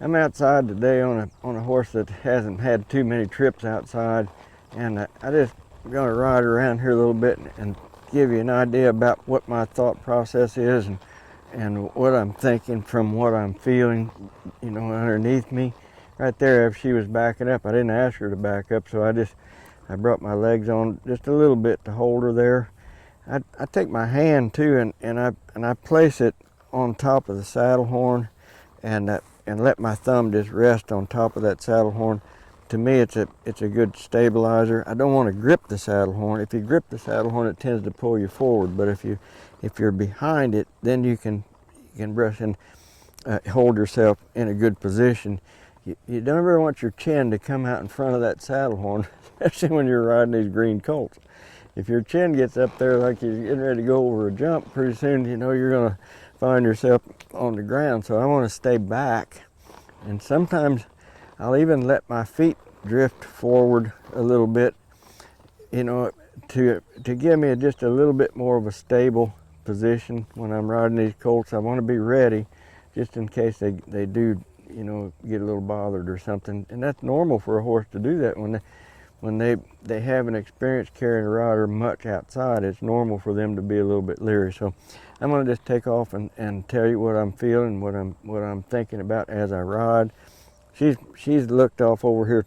I'm outside today on a horse that hasn't had too many trips outside, and I just going to ride around here a little bit and give you an idea about what my thought process is and what I'm thinking from what I'm feeling, you know, underneath me. Right there, if she was backing up, I didn't ask her to back up, so I brought my legs on just a little bit to hold her there. I take my hand too, and I place it on top of the saddle horn, and let my thumb just rest on top of that saddle horn. To me, it's a good stabilizer. I don't want to grip the saddle horn. If you grip the saddle horn, it tends to pull you forward. But if you're behind it, then you can brush and hold yourself in a good position. You don't ever want your chin to come out in front of that saddle horn, especially when you're riding these green colts. If your chin gets up there like you're getting ready to go over a jump, pretty soon you know you're going to find yourself on the ground. So I want to stay back, and sometimes I'll even let my feet drift forward a little bit, you know, to give me just a little bit more of a stable position when I'm riding these colts. I want to be ready just in case they do, you know, get a little bothered or something. And that's normal for a horse to do that when they haven't experienced carrying a rider much outside. It's normal for them to be a little bit leery. So I'm going to just take off and tell you what I'm feeling, what I'm thinking about as I ride. She's looked off over here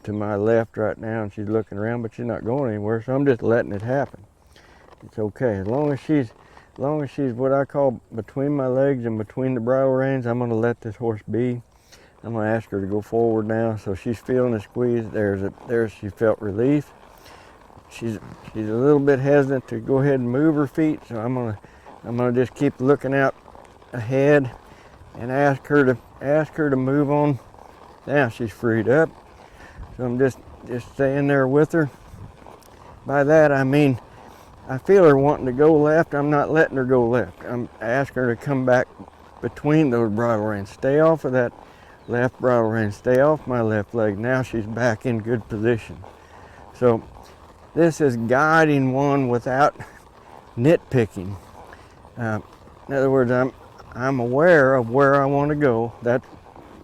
to my left right now, and she's looking around, but she's not going anywhere, so I'm just letting it happen. It's okay. As long as she's what I call between my legs and between the bridle reins, I'm going to let this horse be. I'm going to ask her to go forward now. So she's feeling the squeeze. There she felt relief. She's a little bit hesitant to go ahead and move her feet, so I'm gonna just keep looking out ahead and ask her to move on. Now she's freed up, so I'm just staying there with her. By that I mean I feel her wanting to go left. I'm not letting her go left. I'm asking her to come back between those bridle reins. Stay off of that left bridle rein. Stay off my left leg. Now she's back in good position. So this is guiding one without nitpicking. In other words, I'm aware of where I want to go.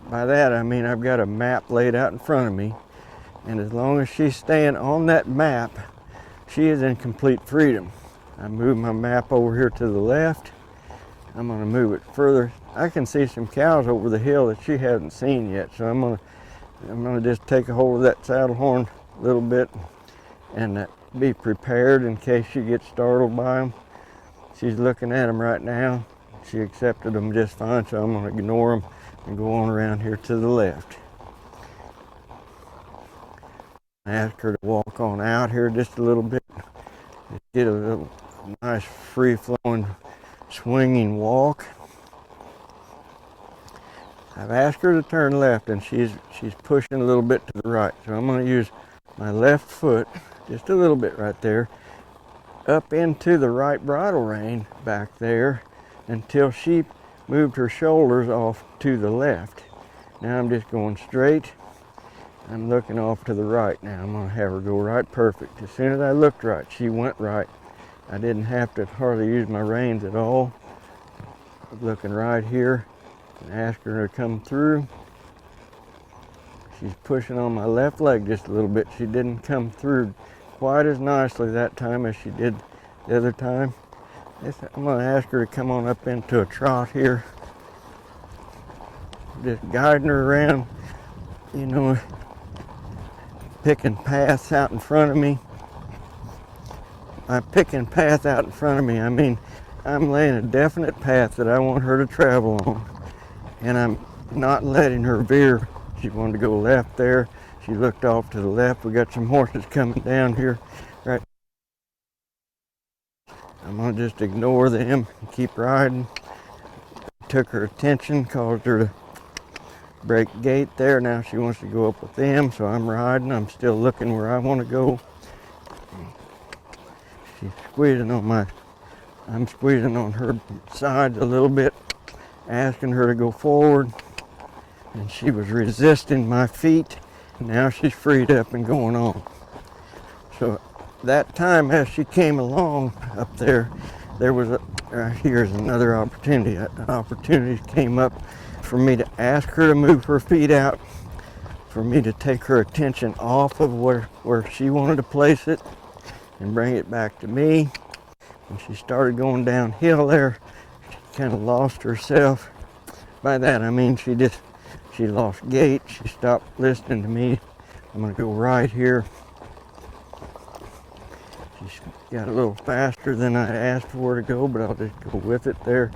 By that I mean I've got a map laid out in front of me, and as long as she's staying on that map, she is in complete freedom. I move my map over here to the left. I'm going to move it further. I can see some cows over the hill that she hasn't seen yet, so I'm going to just take a hold of that saddle horn a little bit and be prepared in case she gets startled by them. She's looking at them right now. She accepted them just fine, so I'm going to ignore them and go on around here to the left. I ask her to walk on out here just a little bit. Just get a little nice free-flowing swinging walk. I've asked her to turn left, and she's pushing a little bit to the right. So I'm going to use my left foot just a little bit right there up into the right bridle rein back there until she moved her shoulders off to the left. Now I'm just going straight. I'm looking off to the right now. I'm going to have her go right perfect. As soon as I looked right, she went right. I didn't have to hardly use my reins at all. Looking right here and asking her to come through. She's pushing on my left leg just a little bit. She didn't come through quite as nicely that time as she did the other time. I'm going to ask her to come on up into a trot here. Just guiding her around, you know, picking paths out in front of me. By picking path out in front of me, I mean I'm laying a definite path that I want her to travel on, and I'm not letting her veer. She wanted to go left there. She looked off to the left. We got some horses coming down here. Right. I'm going to just ignore them and keep riding. Took her attention, caused her to break gait there. Now she wants to go up with them, so I'm riding. I'm still looking where I want to go. She's squeezing on I'm squeezing on her sides a little bit, asking her to go forward, and she was resisting my feet. Now she's freed up and going on. So that time as she came along up there, there was right here is another opportunity. An opportunity came up for me to ask her to move her feet out, for me to take her attention off of where she wanted to place it and bring it back to me. When she started going downhill there, she kind of lost herself. By that I mean she lost gait. She stopped listening to me. I'm going to go right here. She's got a little faster than I asked for her to go, but I'll just go with it there.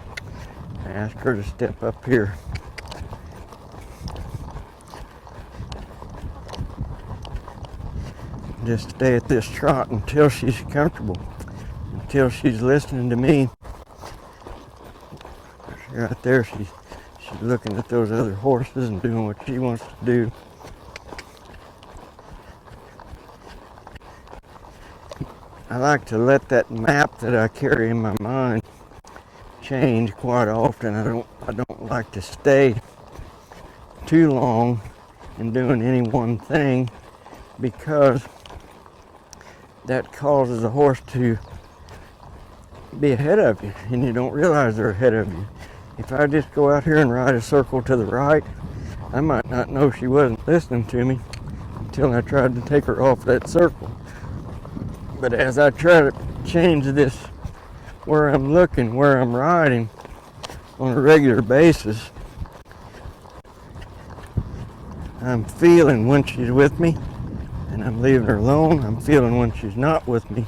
I asked her to step up here. Just stay at this trot until she's comfortable, until she's listening to me. Right there, she's looking at those other horses and doing what she wants to do. I like to let that map that I carry in my mind change quite often. I don't like to stay too long in doing any one thing, because that causes a horse to be ahead of you and you don't realize they're ahead of you. If I just go out here and ride a circle to the right, I might not know she wasn't listening to me until I tried to take her off that circle. But as I try to change this, where I'm looking, where I'm riding on a regular basis, I'm feeling when she's with me and I'm leaving her alone. I'm feeling when she's not with me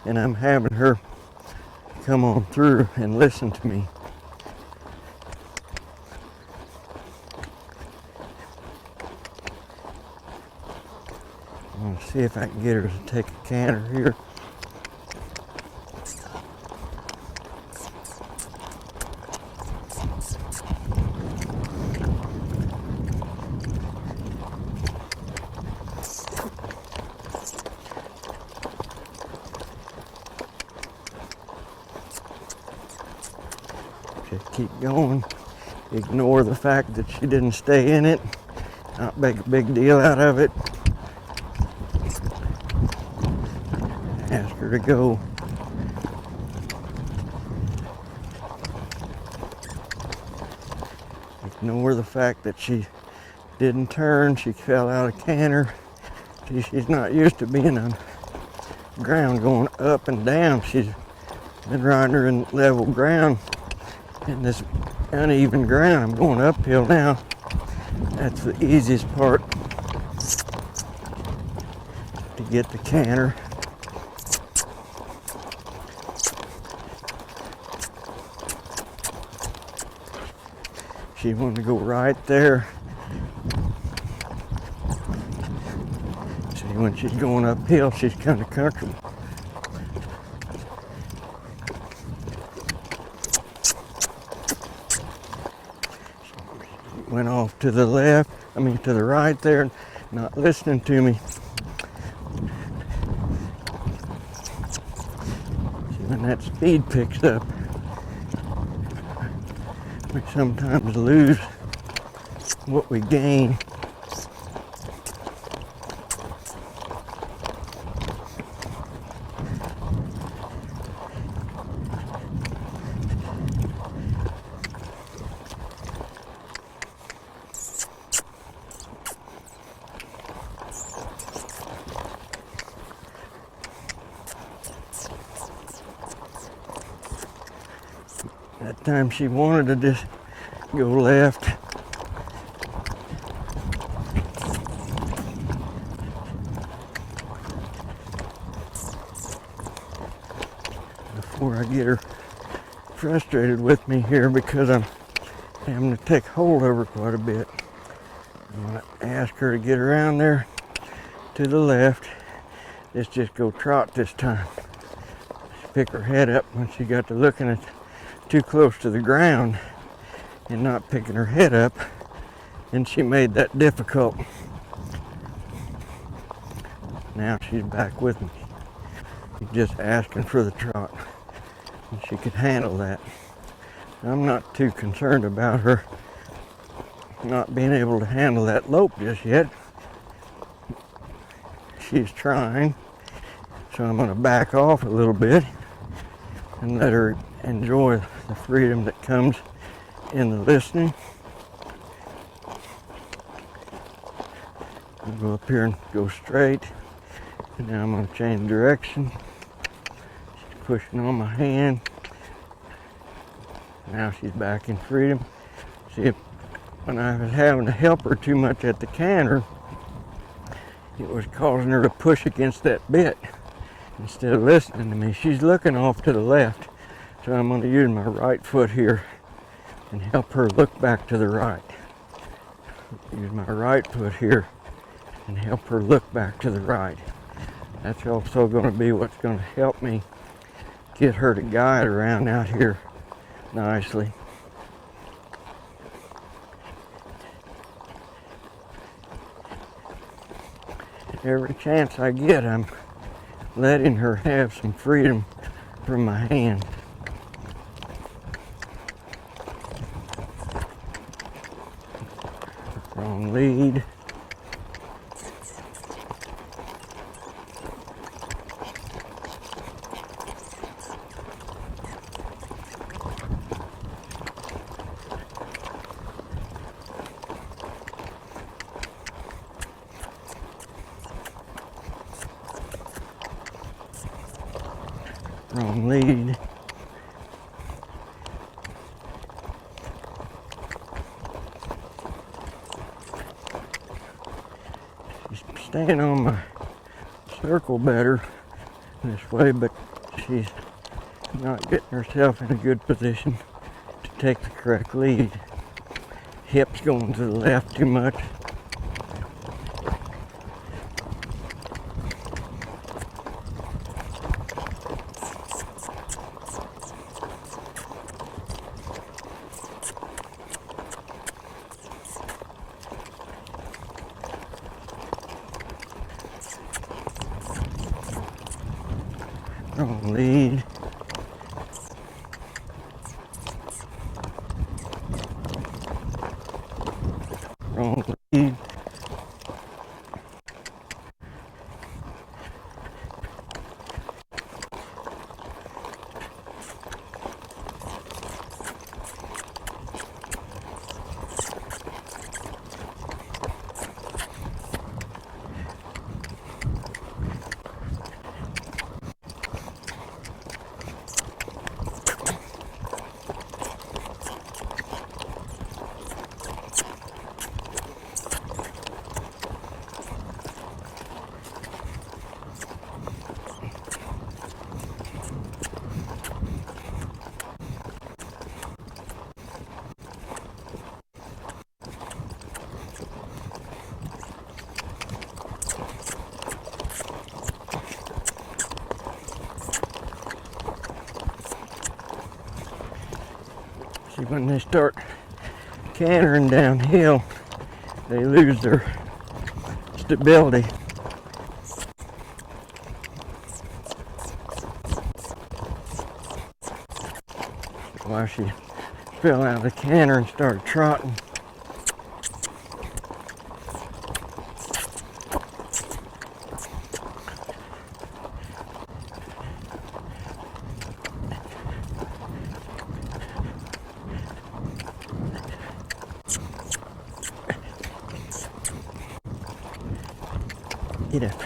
and I'm having her come on through and listen to me. I'm going to see if I can get her to take a canter here. Just keep going. Ignore the fact that she didn't stay in it. Not make a big deal out of it. Ask her to go. Ignore the fact that she didn't turn. She fell out of canter. She's not used to being on ground going up and down. She's been riding her in level ground. In this uneven ground, I'm going uphill now. That's the easiest part to get the canter. She wanted to go right there. See, when she's going uphill, she's kind of comfortable. Went off to the left, to the right there, not listening to me. See, when that speed picks up, we sometimes lose what we gain. That time she wanted to just go left. Before I get her frustrated with me here, because I'm having to take hold of her quite a bit, I'm going to ask her to get around there to the left. Let's just go trot this time. Pick her head up when she got to looking at too close to the ground and not picking her head up, and she made that difficult. Now she's back with me. She's just asking for the trot, and she could handle that. I'm not too concerned about her not being able to handle that lope just yet. She's trying, so I'm going to back off a little bit and let her enjoy the freedom that comes in the listening. I'll go up here and go straight, and now I'm going to change direction. She's pushing on my hand. Now she's back in freedom. See, when I was having to help her too much at the canter, it was causing her to push against that bit instead of listening to me. She's looking off to the left, so I'm going to use my right foot here and help her look back to the right. Use my right foot here and help her look back to the right. That's also going to be what's going to help me get her to guide around out here nicely. Every chance I get, I'm letting her have some freedom from my hand. Wrong lead. Wrong lead. She's staying on my circle better this way, but she's not getting herself in a good position to take the correct lead. Hips going to the left too much. Wrong lead. Wrong lead. See, when they start cantering downhill, they lose their stability. Why she fell out of the canter and started trotting. Get up.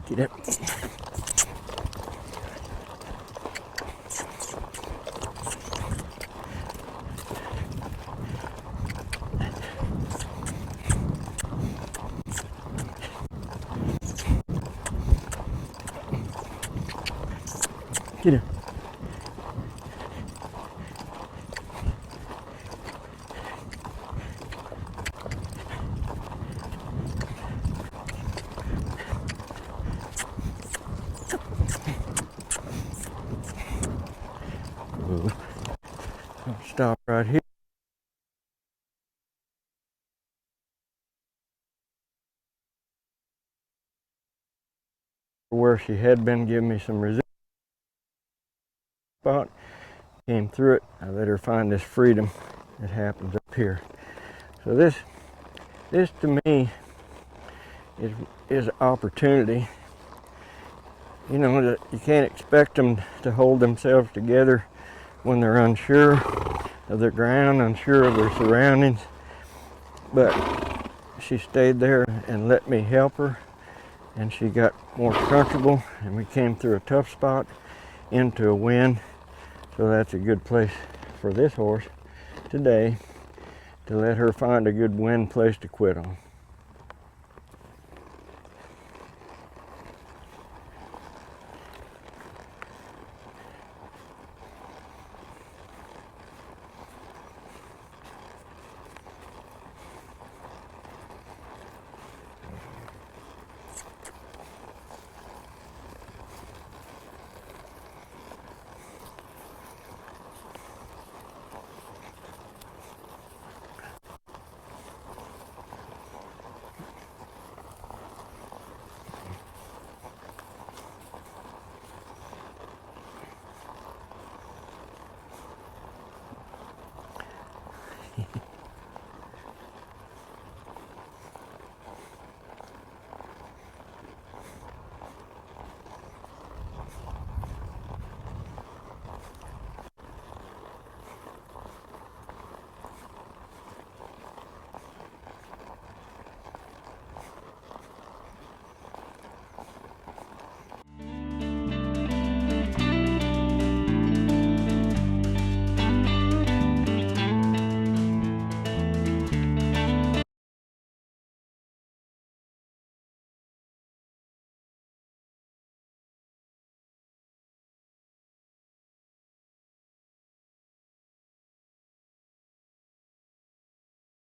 Get up. Get up. Stop right here. Where she had been giving me some resistance spot, came through it. I let her find this freedom that happens up here. So this to me is opportunity you know, that you can't expect them to hold themselves together when they're unsure of their ground, unsure of their surroundings. But she stayed there and let me help her, and she got more comfortable, and we came through a tough spot into a wind. So that's a good place for this horse today, to let her find a good wind place to quit on.